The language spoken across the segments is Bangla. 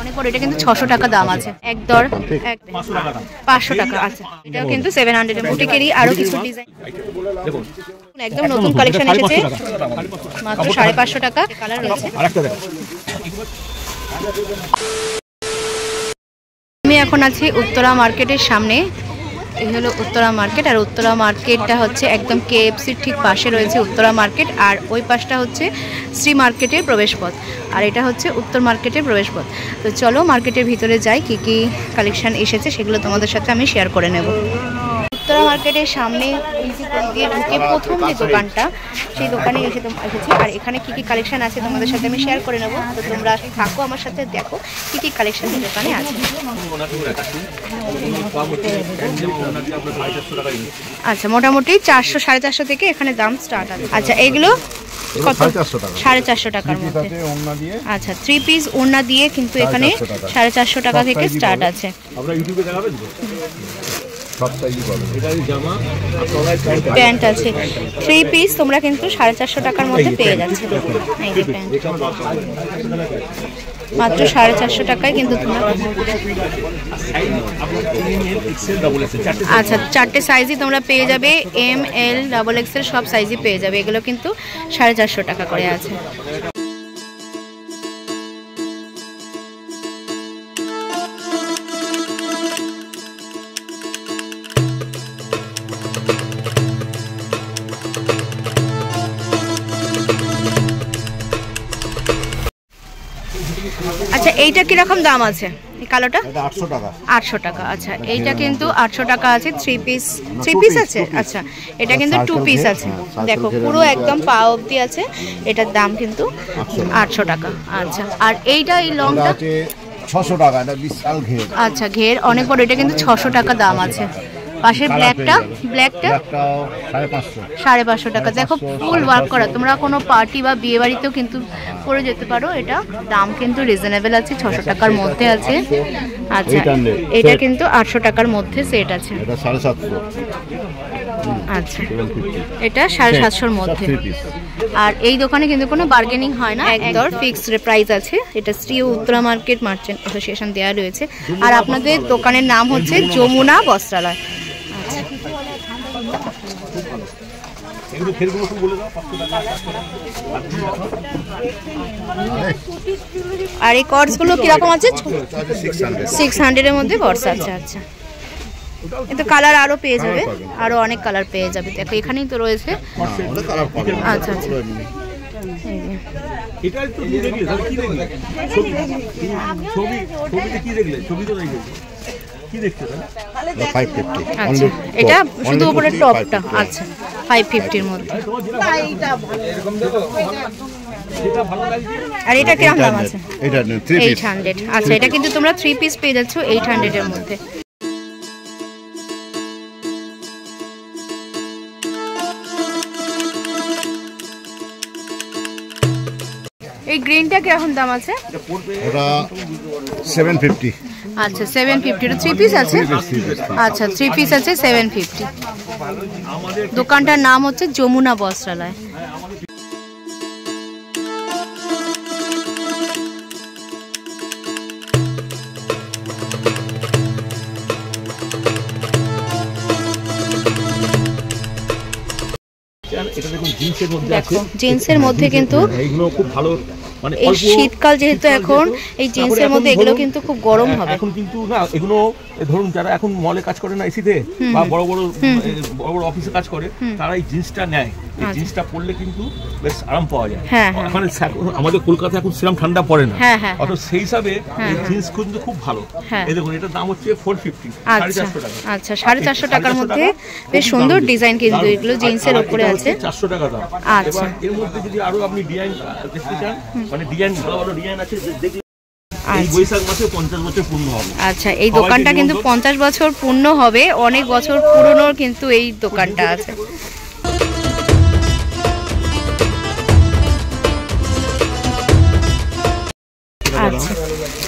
অনেক বড়, এটা কিন্তু 600 টাকা দাম আছে। এক দর 500 টাকা। আচ্ছা, এটাও কিন্তু 700 এর বুটিকেরই আরো কিছু ডিজাইন দেখুন, একদম নতুন কালেকশন এসেছে, মাত্র 550 টাকা। কালার রয়েছে। আমি এখন আছি উত্তরা মার্কেটের সামনে। এই হলো উত্তরা মার্কেট, আর উত্তরা মার্কেটটা হচ্ছে একদম কেএফসির ঠিক পাশে রয়েছে উত্তরা মার্কেট, আর ওই পাশটা হচ্ছে শ্রী মার্কেটের প্রবেশপথ, আর এটা হচ্ছে উত্তর মার্কেটের প্রবেশপথ। তো চলো মার্কেটের ভিতরে যাই, কি কি কালেকশন এসেছে সেগুলো তোমাদের সাথে আমি শেয়ার করে নেব। উত্তরা মার্কেটের সামনে দিয়ে ঢুকে প্রথম যে দোকানটা, সেই দোকানে এসেছি, আর এখানে কি কি কালেকশন আছে তোমাদের সাথে আমি শেয়ার করে নেব। তো তোমরা থাকো আমার সাথে, দেখো কি কি কালেকশন এই দোকানে আছে। আচ্ছা, মোটামুটি 400 450 থেকে এখানে দাম স্টার্ট আছে। আচ্ছা, এগুলো কত? 450 টাকার মধ্যে। আচ্ছা, 3 পিস ওড়না দিয়ে কিন্তু এখানে 450 টাকা থেকে স্টার্ট আছে। প্যান্ট আছে 3 পিস, তোমরা কিন্তু 450 টাকার মধ্যে পেয়ে যাচ্ছে। এই যে প্যান্ট মাত্র 450 টাকায় কিন্তু তোমরা। আচ্ছা, 4টে সাইজই তোমরা পেয়ে যাবে, এম এল ডাবল এক্সেল সব সাইজই পেয়ে যাবে। এগুলো কিন্তু 450 টাকা করে আছে। আচ্ছা, এইটা কিরকম দাম আছে? এই কালোটা 800 টাকা। 800 টাকা। আচ্ছা, এইটা কিন্তু 800 টাকা আছে। 3 পিস আছে। আচ্ছা, এটা কিন্তু 2 পিস আছে। দেখো পুরো একদম পা অবধি আছে। এটার দাম কিন্তু 800 টাকা। আচ্ছা, আর এইটা এই লংটা 600 টাকা। এটা বিশাল ঘের। আচ্ছা, ঘের অনেক বড়, এটা কিন্তু 600 টাকা দাম আছে। পাশের ব্ল্যাকটা 550 টাকা। দেখো ফুল ওয়ার্ক করা, তোমরা কোনো পার্টি বা বিয়ে বাড়িতেও কিন্তু পরে যেতে পারো। এটা দাম কিন্তু রিজনেবল আছে, 600 টাকার মধ্যে আছে। আচ্ছা, এটা কিন্তু 800 টাকার মধ্যে সেট আছে। আচ্ছা, এটা 750-এর মধ্যে। আর এই দোকানে কিন্তু কোনো বার্গেনিং হয় না, একদম ফিক্সড প্রাইস আছে। এটা Shri Uttara market merchant association দেওয়া রয়েছে। আর আপনাদের দোকানের নাম হচ্ছে যমুনা বস্ত্রালয়। আর এই কর্ডসগুলো কিরকম আছে? 600-এর মধ্যে কর্ডস আছে। আচ্ছা, কিন্তু কালার আরো পেয়ে যাবে, আরো অনেক কালার পেয়ে যাবে। দেখো এখানেই তো রয়েছে। আচ্ছা আচ্ছা, এটা তো কি দেখলে? কি দেখলে? ছবিতে কি দেখলে? ছবি তো দেখলে কি দেখতে? 550। আচ্ছা, এটা শুধু উপরের টপটা। আচ্ছা, 550-এর মধ্যে। আর এটা কেমন দাম আছে? এটা 800। আচ্ছা, এটা কিন্তু তোমরা 3 পিস পেয়ে যাচ্ছ 800-এর মধ্যে। এই গ্রিনটা কিরকম দাম আছে? ওটা 750। আচ্ছা, 750 3 পিস আছে। আচ্ছা, 3 পিস আছে 750। দোকানটার নাম হচ্ছে যমুনা বস্ত্রালয়। এটা দেখুন জিন্সের মধ্যে আছে। জিন্সের মধ্যে কিন্তু এইগুলো খুব ভালো, মানে এই শীতকাল যেহেতু এখন এই জিন্সের মধ্যে এগুলো কিন্তু খুব গরম হবে। এখন কিন্তু না, এগুলো ধরুন যারা এখন মলে কাজ করে না, এসিতে বা বড় বড় অফিসে কাজ করে, তারা এই জিন্সটা নেয়। এই জিন্সটা পরলে কিন্তু বেশ আরাম পাওয়া যায়। এখন আমাদের কলকাতায় এখন সেরকম ঠান্ডা পড়ে না, অত সেই হিসাবে এই জিন্স কিন্তু খুব ভালো। এই দেখুন, এটার দাম হচ্ছে 450, 450 টাকা। আচ্ছা, 450 টাকার মধ্যে বেশ সুন্দর ডিজাইন কিন্তু এগুলো জিন্সের উপরে আছে। 400 টাকা দাম। আচ্ছা, এর মধ্যে যদি আরো আপনি ডিজাইন দেখতে চান, মানে ডিজাইন ভালো ভালো ডিজাইন আছে, দেখলে এই বৈশাখ মাসে 50 বছর পূর্ণ হবে। আচ্ছা, এই দোকানটা কিন্তু 50 বছর পূর্ণ হবে, অনেক বছর পুরনো কিন্তু এই দোকানটা আছে। আচ্ছা,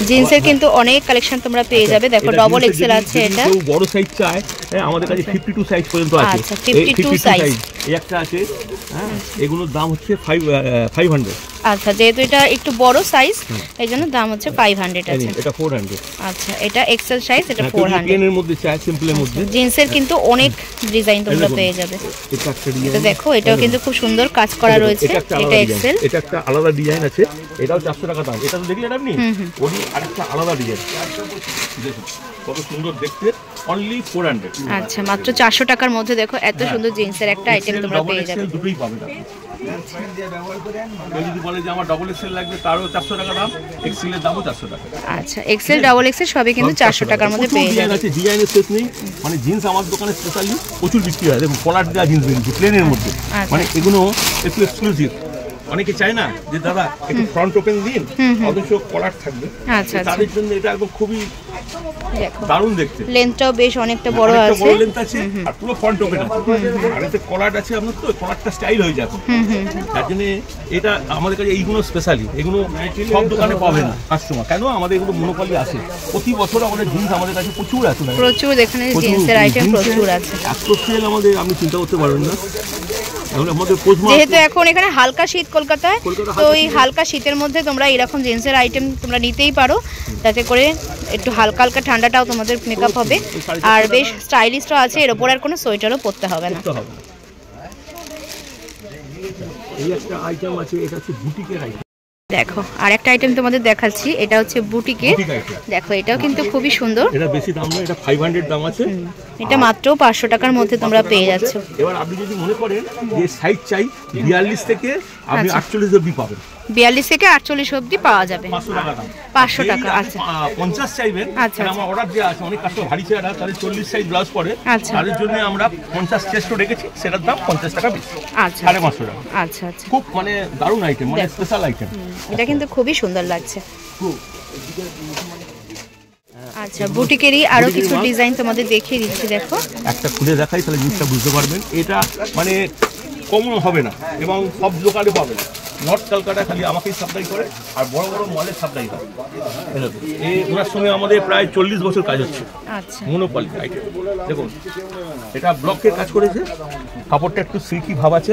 জিন্সের কিন্তু অনেক কালেকশন তোমরা পেয়ে যাবে। দেখো ডবল এক্সেল আছে, এটা বড় সাইজ চাই, আমাদের কাছে 52 সাইজ পর্যন্ত আছে। আচ্ছা, 52 সাইজ। এই একটা আছে, হ্যাঁ, এগুলোর দাম হচ্ছে 500। আচ্ছা, যেহেতু এটা একটু বড় সাইজ এই জন্য দাম হচ্ছে 500 আছে। এটা 400। আচ্ছা, এটা এক্সেল সাইজ, এটা 400 এর মধ্যে চাই, সিম্পলের মধ্যে। জিন্সের কিন্তু অনেক ডিজাইন তোমরা পেয়ে যাবে। এটা দেখো, এটাও কিন্তু খুব সুন্দর কাজ করা রয়েছে। এটা এক্সেল, এটা একটা আলাদা ডিজাইন আছে, এটাও 400 টাকা দাম। এটা তো দেখলেন আপনি, ওই আরেকটা আলাদা ডিজাইন, দেখুন কত সুন্দর দেখতে, অনলি 400। আচ্ছা, মাত্র 400 টাকার মধ্যে দেখো এত সুন্দর জিন্সের একটা আইটেম তোমরা পেয়ে যাবে। দুটোই পাবেন আপনি। যদি বলে যে আমার ডবল এক্সেল লাগবে, তারও 400 টাকা দাম, এক্সেল এর দামও 400 টাকা। আচ্ছা, এক্সেল ডাবল এক্সেল সবই কিন্তু 400 টাকার মধ্যে পেয়ে যাবে। আছে ডিজাইনের শেষ নেই, মানে জিন্স আমার দোকানে স্পেশালি প্রচুর বিক্রি হয়। দেখুন কলার দেওয়া জিন্স বেরিয়েছে প্লেনের মধ্যে, মানে এগুলো একটু এক্সক্লুসিভ। অনেকে চায় না যে দাদা একটু ফ্রন্ট ওপেন দিন, অথচ কলার থাকবে। আচ্ছা, তাদের জন্য এটা একদম খুবই দারুণ দেখতে। লেন্থটাও বেশ অনেকটা বড় আছে, বড় লেন্থ আছে, আর পুরো ফ্রন্ট ওপেন আছে। আর এতে কলার আছে আপনার, তো কলারটা স্টাইল হয়ে যাবে। তার জন্য এটা আমাদের কাছে এইগুলো স্পেশালি, এগুলো সব দোকানে পাবে না কাস্টমার। কেন আমাদের এগুলো মনোপলি আছে, প্রতি বছর আমাদের জিন্স আমাদের কাছে প্রচুর আছে, প্রচুর এখানে জিন্সের আইটেম প্রচুর আছে। এত সেল আমাদের, আপনি চিন্তা করতে পারবেন না। যেহেতু এখন এখানে হালকা শীত কলকাতায়, তো এই হালকা শীতের মধ্যে তোমরা এরকম জিন্সের আইটেম তোমরা নিতেই পারো, যাতে করে একটু হালকা হালকা ঠান্ডাটাও তোমাদের মেকআপ হবে, আর বেশ স্টাইলিশও আছে। এর উপর আর কোনো সোয়েটারও পরতে হবে না। এই একটা আইটেম আছে, এটা হচ্ছে বুটিকের আইটেম। দেখো আর একটা আইটেম তোমাদের দেখাচ্ছি, এটা হচ্ছে বুটিকের। দেখো এটাও কিন্তু খুবই সুন্দর। এটা বেশি দাম না, এটা 500 দাম আছে। এটা মাত্র 500 টাকার মধ্যে তোমরা পেয়ে যাচ্ছ। এবার আপনি যদি মনে করেন যে সাইজ চাই 42 থেকে আপনি 48 অবধি পাবেন। 42 থেকে 48 অবধি পাওয়া যাবে, 500 টাকা দাম। 500 টাকা। আচ্ছা, 50 চাইবেন, আমার অর্ডার দেওয়া আছে। অনেক কাস্টমার ভারী চেহারা, তাদের 40 সাইজ ব্লাউজ পরে, তাদের জন্য আমরা 50 চেস্ট রেখেছি, সেটার দাম 50 টাকা বেশি। আচ্ছা, 550 টাকা। আচ্ছা আচ্ছা, খুব মানে দারুণ আইটেম, মানে স্পেশাল আইটেম। এটা কিন্তু খুবই সুন্দর লাগছে। আচ্ছা, বুটিকেরই আরো কিছু ডিজাইন তোমাদের দেখিয়ে দিচ্ছি। দেখো একটা খুলে দেখাই, তাহলে জিনিসটা বুঝতে পারবেন। এটা মানে কমন হবে না এবং সব দোকানে পাবেন। নর্থ কলকাতা খালি আমাকেই সাপ্লাই করে, আর বড় বড় মলের সাপ্লাই করে। ওনার সঙ্গে আমাদের প্রায় 40 বছর কাজ হচ্ছে। আচ্ছা, মনোপলি আইটেম। দেখুন এটা ব্লকের কাজ করেছে, কাপড়টা একটু সিল্কি ভাব আছে,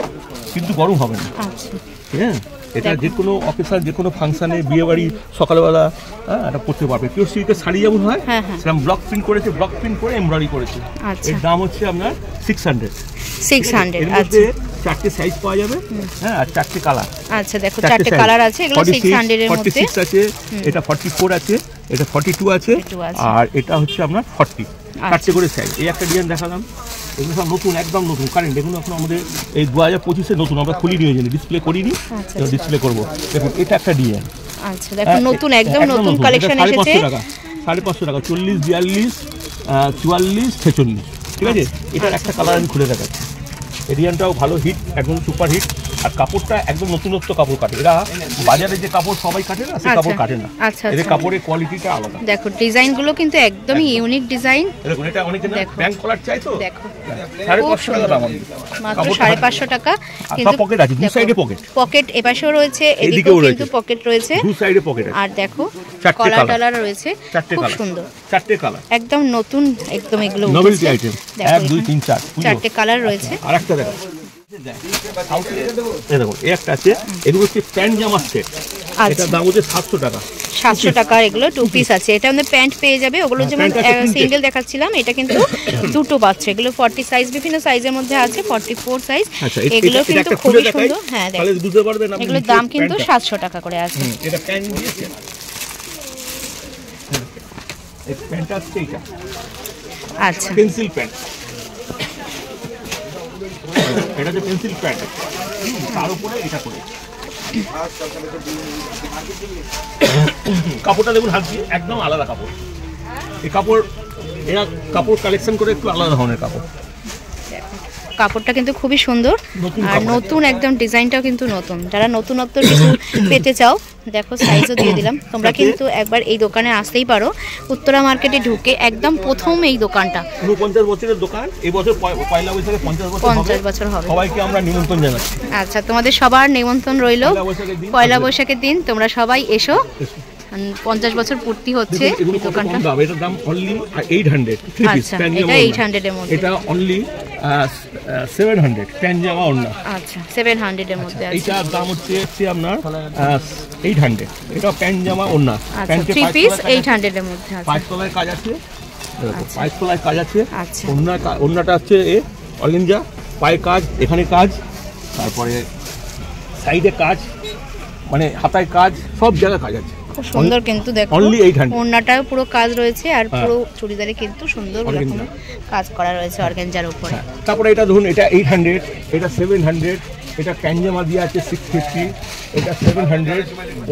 কিন্তু গরম হবে না। আচ্ছা, হ্যাঁ, এটা যে কোনো অফিসার, যে কোনো ফাংশনে, বিয়ে বাড়ি, সকালবেলা এটা পড়তে পারবে। পিওর সিল্কের শাড়ি যেমন হয় সেরকম ব্লক প্রিন্ট করেছে, ব্লক প্রিন্ট করে এমব্রয়ডারি করেছে। এর দাম হচ্ছে আপনার 600। এর মধ্যে 4টে সাইজ পাওয়া যাবে, হ্যাঁ, আর 4টে কালার। আচ্ছা, দেখো 4টে কালার আছে, এগুলো 600 এর মধ্যে। 46 আছে, এটা 44 আছে, এটা 42 আছে, আর এটা হচ্ছে আপনার 40। 4টে করে সাইজ। এই একটা ডিজাইন দেখালাম, এগুলো সব নতুন, একদম নতুন কারেন্ট। দেখুন এখন আমাদের এই 2025-এ নতুন, আমরা খুলি নিয়ে যাই, ডিসপ্লে করিনি, ডিসপ্লে করবো। দেখুন এটা একটা ডিজাইন। আচ্ছা, দেখো নতুন, একদম নতুন কালেকশন এসেছে। 550 টাকা, 40, 42, 44, 46। ঠিক আছে, এটার একটা কালার আমি খুলে দেখাচ্ছি। এই ডিজাইনটাও ভালো হিট, একদম সুপার হিট। আর কাপড়টা একদম নতুনত্ব কাপড় কাটে। এরা বাজারে যে কাপড় সবাই কাটে না, সেই কাপড় কাটে না। এদের কাপড়ের কোয়ালিটিটা আলাদা। দেখো ডিজাইনগুলো কিন্তু একদমই ইউনিক ডিজাইন। দেখুন এটা অনেকে না ব্যাংক কলার চাই, তো দেখো 550 টাকা দাম, মাত্র 550 টাকা। কিন্তু পকেট আছে, দুই সাইডে পকেট। পকেট এপাশেও রয়েছে, এদিকেও কিন্তু পকেট রয়েছে, দুই সাইডে পকেট আছে। আর দেখো কলার ডালার রয়েছে, খুব সুন্দর। 4টে কালার, একদম নতুন, একদম এগুলো নভেলটি আইটেম। 1 2 3 4 4টে কালার রয়েছে। আরেকটা দেখো, এই একটা আছে, এগুলো হচ্ছে প্যান্ট জামা সেট। এটার দাম হচ্ছে 700 টাকা। 700 টাকা, এগুলো 2 পিস আছে। এটা আমাদের প্যান্ট পেয়ে যাবে, ওগুলো যেমন সিঙ্গেল দেখাচ্ছিলাম, এটা কিন্তু দুটো পাচ্ছে। এগুলো 40 সাইজ, বিভিন্ন সাইজের মধ্যে আছে, 44 সাইজ। এগুলো কিন্তু খুবই সুন্দর। হ্যাঁ, দেখো বুঝতে পারবেন, এগুলোর দাম কিন্তু 700 টাকা করে আছে। এটা প্যান্ট দিয়েছে, এই প্যান্টটা আছে এটা। আচ্ছা, পেন্সিল প্যান্ট, এটা যে পেন্সিল প্যান্ট, তার উপরে এটা করে কাপড়টা দেখুন, হাত দিয়ে একদম আলাদা কাপড়। এই কাপড়, এরা কাপড় কালেকশন করে একটু আলাদা ধরনের কাপড়। কাপড়টা কিন্তু খুবই সুন্দর, আর নতুন একদম ডিজাইনটাও কিন্তু নতুন। যারা নতুনত্ব কিছু পেতে চাও, দেখো সাইজও দিয়ে দিলাম। তোমরা কিন্তু একবার এই দোকানে আসতেই পারো, উত্তরা মার্কেটে ঢুকে একদম প্রথম এই দোকানটা। 49 বছরের দোকান, এই বছর পয়লা বৈশাখে 50 বছর হবে। সবাইকে আমরা নিমন্ত্রণ জানাচ্ছি। আচ্ছা, তোমাদের সবার নিমন্ত্রণ রইল পয়লা বৈশাখের দিন। তোমরা সবাই এসো। 50 বছর পূর্তি হচ্ছে এই দোকানটা। এটার দাম অনলি 800 আচ্ছা, এটা 800 এর মধ্যে। এটা অনলি 700 প্যানজামা ওড়না। আচ্ছা, 700 এর মধ্যে আছে। এটার দাম হচ্ছে আপনার 800। এটা প্যানজামা ওড়না। আচ্ছা, 3 পিস 800 এর মধ্যে আছে। 5 তলায় কাজ আছে, 5 তলায় কাজ আছে। আচ্ছা, ওড়নাটা হচ্ছে অর্গানজা, পায়ে কাজ, এখানে কাজ, তারপরে সাইডে কাজ, মানে হাতায় কাজ, সব জায়গায় কাজ আছে। খুব সুন্দর কিন্তু দেখো, অনলি 800। ওড়নাটাও পুরো কাজ রয়েছে আর পুরো চুড়িদারে কিন্তু সুন্দর রকমের কাজ করা রয়েছে অর্গানজার উপরে। তারপরে এটা ধরুন, এটা 800, এটা 700, এটা প্যানজামা দিয়ে আছে 650, এটা 700,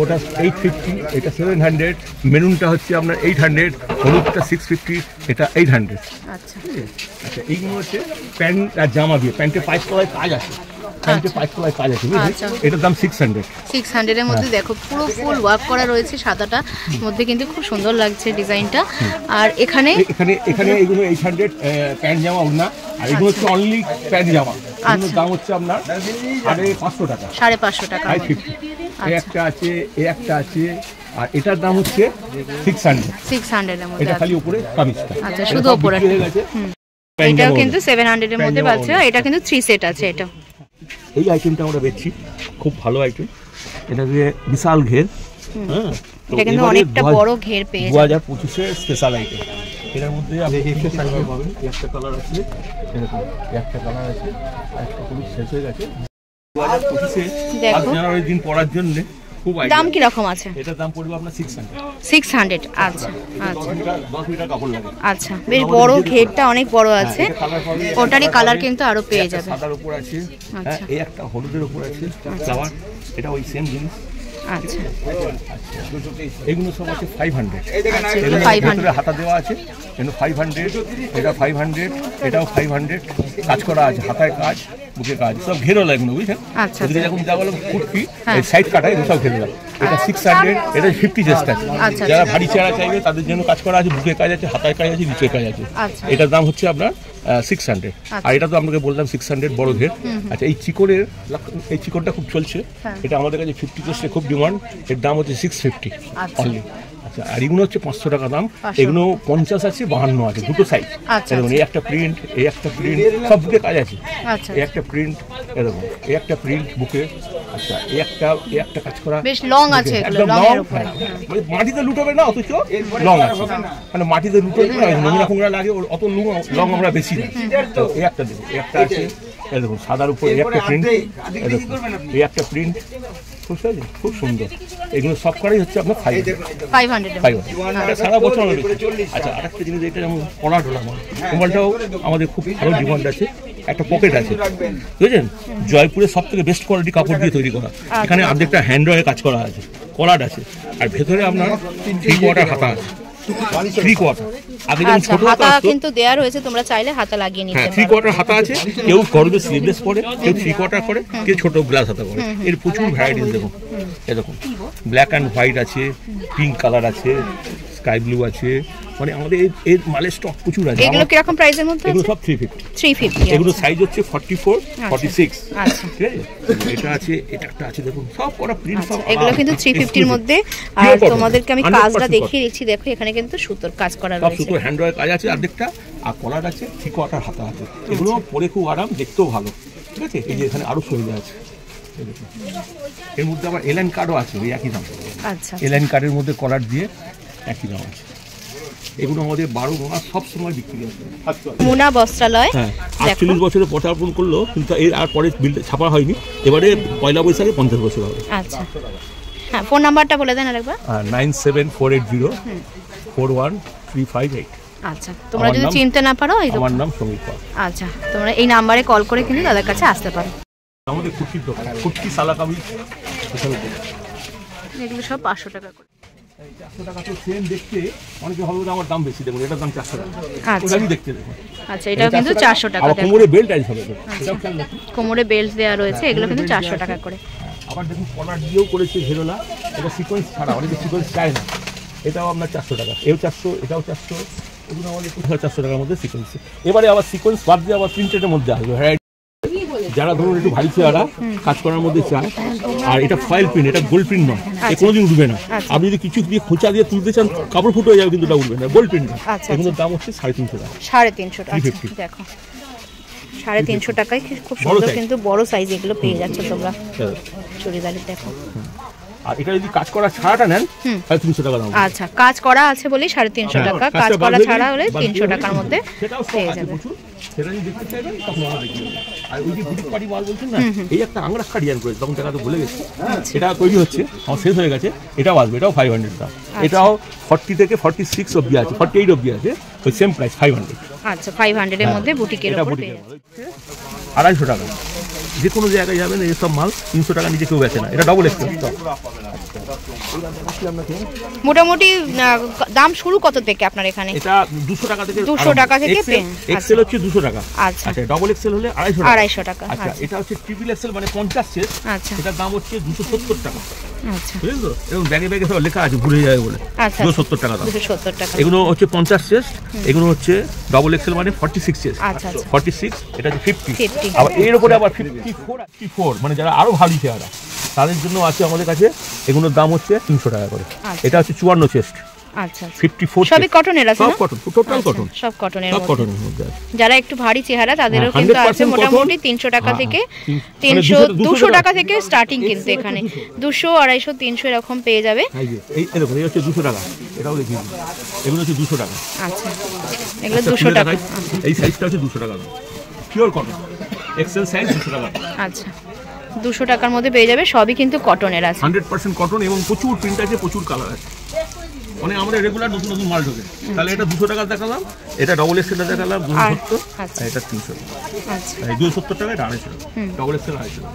ওটা 850, এটা 700, মেরুনটা হচ্ছে আপনার 800, হলুদটা 650, এটা 800। আচ্ছা আচ্ছা, এইগুলো হচ্ছে প্যান্ট আর জামা দিয়ে, প্যান্টে 5 তলায় কাজ আছে, প্যান্টে 5 তলায় কাজ আছে, বুঝলেন? এটার দাম 600 এর মধ্যে দেখো পুরো ফুল ওয়ার্ক করা রয়েছে, সাদাটা মধ্যে কিন্তু খুব সুন্দর লাগছে ডিজাইনটা। আর এখানে এইগুলো 800 প্যান্ট জামা ওড়না, আর এগুলো হচ্ছে অনলি প্যান্ট জামা। এগুলোর দাম হচ্ছে আপনার 550 টাকা, 550 টাকা। 550। একটা আছে, একটা আছে, আর এটার দাম হচ্ছে 600 এর মধ্যে। এটা খালি উপরে কামিজটা। আচ্ছা, শুধু উপরে হয়ে গেছে। এটাও কিন্তু 700 এর মধ্যে পাচ্ছে। এটা কিন্তু 3 সেট আছে। এটা এই আইটেমটা আমরা বেচছি, খুব ভালো আইটেম। এটা দিয়ে বিশাল ঘের, হ্যাঁ, এটা কিন্তু অনেকটা বড় ঘের পেয়ে যাবেন। 2025 এর স্পেশাল আইটেম। এটার মধ্যে আপনি একটা সাইজ পাবেন, একটা কালার আছে, এরকম একটা কালার আছে, একটা পুরো শেষ হয়ে গেছে। 2025 এ দেখো জানুয়ারির দিন পরার জন্য খুব দাম কি রকম আছে? এটার দাম পড়বে আপনার 600। আচ্ছা আচ্ছা, 10 মিটার কাপড় লাগে। আচ্ছা, বেশ বড় ঘেরটা, অনেক বড় আছে। ওটারই কালার কিন্তু আরো পেয়ে যাবে। সাদার উপর আছে, হ্যাঁ, এই একটা হলুদের উপর আছে ফ্লাওয়ার, এটা ওই সেম জিনিস। আচ্ছা, এগুলো সব আছে 500। এগুলো 500 হাতা দেওয়া আছে, কিন্তু 500, এটা 500, এটাও 500, কাজ করা আছে, হাতায় কাজ, বুকে কাজ, সব ঘেরো লাগবে, বুঝছেন? আচ্ছা, এদিকে যখন যা বলো কুর্তি, এই সাইড কাটা, এগুলো সব ঘেরো লাগে। এটা 600, এটা 50 চেষ্টা আছে। যারা ভারী চেহারা চাইবে তাদের জন্য কাজ করা আছে, বুকে কাজ আছে, হাতায় কাজ আছে, নিচে কাজ আছে। এটার দাম হচ্ছে আপনার 600। আর এটা তো আপনাকে বললাম 600 বড় ঘের। আচ্ছা, এই চিকনটা খুব চলছে, এটা আমাদের কাছে 50 চেষ্টা খুব ডিমান্ড। এর দাম হচ্ছে 650 অনলি। আচ্ছা, আর এগুলো হচ্ছে 500 টাকা দাম। এগুলো 50 আছে, 52 আছে, দুটো সাইজ। এরকম এই একটা প্রিন্ট, এই একটা প্রিন্ট, সব বুকে কাজ আছে। এই একটা প্রিন্ট, এরকম এই একটা প্রিন্ট বুকে। আচ্ছা, এই একটা কাজ করা, বেশ লং আছে, এগুলো লং এর উপরে। মানে মাটিতে লুটাবে না, অথচ লং আছে, মানে মাটিতে লুটাবে না, নোংরা ফোংরা লাগে, অত লং আমরা বেশি না। তো এই একটা দেখুন, এই একটা আছে, এই দেখুন সাদার উপর এই একটা প্রিন্ট, এই দেখুন এই একটা প্রিন্ট, খুব সুন্দর। এগুলো সব করাই হচ্ছে আপনার 500 সারা বছর আমরা বেশি। আচ্ছা, আরেকটা জিনিস, এটা যেমন কলা ঢোলা মোবাইলটাও আমাদের খুব ভালো ডিমান্ড আছে। একটা পকেট আছে, বুঝলেন? জয়পুরের সব থেকে বেস্ট কোয়ালিটি কাপড় দিয়ে তৈরি করা। এখানে অর্ধেকটা হ্যান্ডওয়ারে কাজ করা আছে, কলার আছে, আর ভেতরে আপনার 3 কোয়ার্টার হাতা আছে। 3 কোয়ার্টার আগে যেমন ছোট হাতা কিন্তু দেয়া রয়েছে, তোমরা চাইলে হাতা লাগিয়ে নিতে পারো। 3 কোয়ার্টার হাতা আছে, কেউ গরমে স্লিভলেস পরে, কেউ 3 কোয়ার্টার করে, কেউ ছোট গ্লাস হাতা করে। এর প্রচুর ভ্যারাইটিস দেখুন। এরকম ব্ল্যাক অ্যান্ড হোয়াইট আছে, পিঙ্ক কালার আছে, স্কাই ব্লু আছে, মানে আমাদের এর মালের স্টক প্রচুর আছে। এগুলো কি রকম প্রাইসের মধ্যে? এগুলো সব 350। এগুলো সাইজ হচ্ছে 44, 46। আচ্ছা, ঠিক আছে। এটা আছে, এটা একটা আছে, দেখুন সব করা প্রিন্ট, সব এগুলো কিন্তু 350 এর মধ্যে। আর তোমাদেরকে আমি কাজটা দেখিয়ে দিচ্ছি, দেখো এখানে কিন্তু সুতোর কাজ করা রয়েছে, সব সুতো হ্যান্ডওয়ার কাজ আছে অর্ধেকটা, আর কলার আছে, 3 কোয়ার্টার হাতা আছে। এগুলো পরে খুব আরাম, দেখতেও ভালো, ঠিক আছে। এই যে এখানে আরো সুবিধা আছে, এর মধ্যে আবার এলাইন কার্ডও আছে, ওই একই দাম। আচ্ছা, এলাইন কার্ডের মধ্যে কলার দিয়ে একই দাম আছে। এগুলো আমাদের 12 মাস সব সময় বিক্রি হয়। মুনা বস্ত্রালয় 48 বছরে পদার্পণ করলো, কিন্তু এর আর পরে বিল ছাপা হয়নি। এবারে পয়লা বৈশাখে 50 বছর হবে। আচ্ছা, হ্যাঁ, ফোন নাম্বারটা বলে দেন আরেকবার। 9748041358। আচ্ছা, তোমরা যদি চিনতে না পারো, আমার নাম সমীর পাল। আচ্ছা, তোমরা এই নাম্বারে কল করে কিন্তু তাদের কাছে আসতে পারো। আমাদের কুর্তির দোকান, কুর্তি সালা কামিজ, এগুলো সব 500 টাকা করে। 400 টাকা তো সেম দেখতে, অনেকে হবে আমার দাম বেশি, দেখুন এটার দাম 400 টাকা। আচ্ছা, আমি দেখতে দেখুন। আচ্ছা, এটাও কিন্তু 400 টাকা। আর কোমরে বেল্ট আছে হবে, এটাও খেয়াল রাখুন, কোমরে বেল্ট দেওয়া রয়েছে, এগুলো কিন্তু 400 টাকা করে। আবার দেখুন কলার দিয়েও করেছে ঘেরোলা, এটা সিকোয়েন্স ছাড়া, অনেকে সিকোয়েন্স চায় না, এটাও আপনার 400 টাকা। এও 400, এটাও 400, এগুলো আমাদের 400 টাকার মধ্যে সিকোয়েন্স। এবারে আবার সিকোয়েন্স বাদ দিয়ে আবার প্রিন্টের মধ্যে আসবে, যারা ধরুন একটু ভারী চেহারা কাজ করার মধ্যে চায়, আর এটা ফয়েল প্রিন্ট, এটা গোল্ড প্রিন্ট নয়, কোনোদিন উঠবে না। আপনি যদি কিছু দিয়ে খোঁচা দিয়ে তুলতে চান কাপড় ফুটো হয়ে যাবে, কিন্তু এটা উঠবে না, গোল্ড প্রিন্ট না। এগুলোর দাম হচ্ছে 350 টাকা। 350 টাকা, দেখো 350 টাকায় খুব সুন্দর কিন্তু বড় সাইজ এগুলো পেয়ে যাচ্ছে তোমরা চুড়িদারের। দেখো আর এটা যদি কাজ করা ছাড়াটা নেন 350 টাকা দাম। আচ্ছা, কাজ করা আছে বলেই 350 টাকা, কাজ করা ছাড়া হলে 300 টাকার মধ্যে পেয়ে যাবে। সেটা যদি দেখতে চাইবেন তখন আমরা দেখিয়ে দেবো। আর ওই যে বুটিক পাটি মাল বলছেন না, এই একটা আংরাক্ষা ডিজাইন করেছে, তখন টাকা তো ভুলে গেছি, এটা তৈরি হচ্ছে, আমার শেষ হয়ে গেছে, এটাও আসবে, এটাও 500 টাকা। এটাও 40 থেকে 46 অবধি আছে, 48 অবধি আছে, ওই সেম প্রাইস 500। আচ্ছা, 500 এর মধ্যে বুটিকের উপর পেয়ে যাবে। 250 টাকা। যে কোনো জায়গায় যাবেন এই সব মাল 300 টাকা নিচে কেউ বেচে না, এটা ডবল এক্সেল। মোটামুটি দাম শুরু কত থেকে আপনার এখানে? এটা 200 টাকা থেকে, 200 টাকা থেকে এক্সেল হচ্ছে 200 টাকা। আচ্ছা, ডবল এক্সেল হলে 250 টাকা। আচ্ছা, আচ্ছা, এটা হচ্ছে ট্রিপল এক্সেল মানে 50 চেস্ট, আচ্ছা, এটার দাম হচ্ছে 270 টাকা। আচ্ছা, বুঝলেন তো? এবং ব্যাগে ব্যাগে সব লেখা আছে, ভুলে যায় বলে। আচ্ছা, 270 টাকা দাম। 270 টাকা। এগুলো হচ্ছে 50 চেস্ট, এগুলো হচ্ছে ডবল এক্সেল মানে 46 চেস্ট। আচ্ছা, 46, এটা হচ্ছে 50। 50 আবার এর উপরে আবার 54 মানে যারা আরো ভারী চেহারা তাদের জন্য আছে আমাদের কাছে, এগুলোর দাম হচ্ছে 300 টাকা করে। এটা হচ্ছে 54 চেস্ট। আচ্ছা, 54 সবই কটনের আছে, সব কটন, টোটাল কটন, সব কটনের সব মধ্যে। কটনের মধ্যে আছে। যারা একটু ভারী চেহারা তাদেরও কিন্তু আছে, মোটামুটি 300 টাকা থেকে 200 টাকা থেকে স্টার্টিং, কিন্তু এখানে 200, 250, 300 এরকম পেয়ে যাবে। এই এরকম, এই হচ্ছে 200 টাকা, এটাও দেখিয়ে দিই, এগুলো হচ্ছে 200 টাকা। আচ্ছা, এগুলো 200 টাকা। এই সাইজটা হচ্ছে 200 টাকা দাম, পিওর কটন, এক্সেল সাইজ 200 টাকা। আচ্ছা, 200 টাকার মধ্যে পেয়ে যাবে, সবই কিন্তু কটনের আছে, 100% কটন, এবং প্রচুর প্রিন্ট আছে, প্রচুর কালার আছে। মানে আমরা রেগুলার নতুন নতুন মাল ঢোকে, তাহলে এটা 200 টাকা দেখালাম, এটা ডবল এক্সেলটা দেখালাম 270, আচ্ছা, এটা 300। আচ্ছা, 270 টাকা, এটা 250 টাকা, ডবল এক্সেল 250 টাকা।